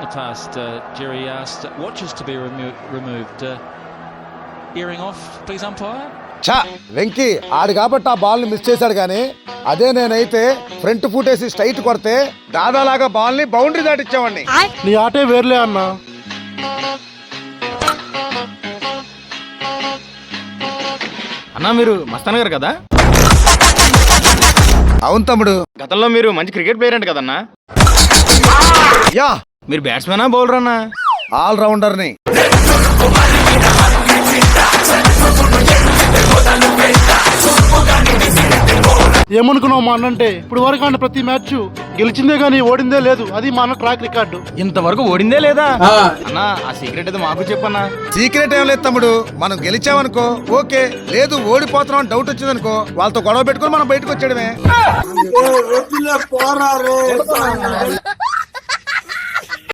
the past, Jerry asked watches to be removed. Earring off, please, umpire. చా వెంకీ ఆడు కాబట్టి ఆ బాల్ ని మిస్ చేశాడు కానీ అదే నేనైతే ఫ్రంట్ ఫుట్ వేసి స్ట్రైట్ కొడితే దాదాలాగా బాల్ ని బౌండరీ దాటిచ్చావండి. నీ ఆటే వేర్లే అన్నా. అన్నా మీరు మస్తాన్ గారు కదా? అవును తమ్ముడు. గతంలో మీరు మంచి క్రికెట్ ప్లేయర్ అంట కదన్నా? యా. మీరు బ్యాట్స్మెనా బౌలర్ అన్నా? ఆల్ రౌండర్ ని. ఏమనుకున్నావు మా అన్నంటే? ఇప్పుడు వరకు అంటే ప్రతి మ్యాచ్ గెలిచిందే గానీ ఓడిందే లేదు. అది మా అన్న ట్రాక్ రికార్డు. ఇంతవరకు ఓడిందే లేదా అన్నా? ఆ సీక్రెట్ అయితే మాకు చెప్పన్నా. సీక్రెట్ ఏం లేదు తమ్ముడు. మనం గెలిచామనుకో ఓకే, లేదు ఓడిపోతున్నాం అని డౌట్ వచ్చిందనుకో వాళ్ళతో గొడవ పెట్టుకుని మనం బయటకు వచ్చేయడమే.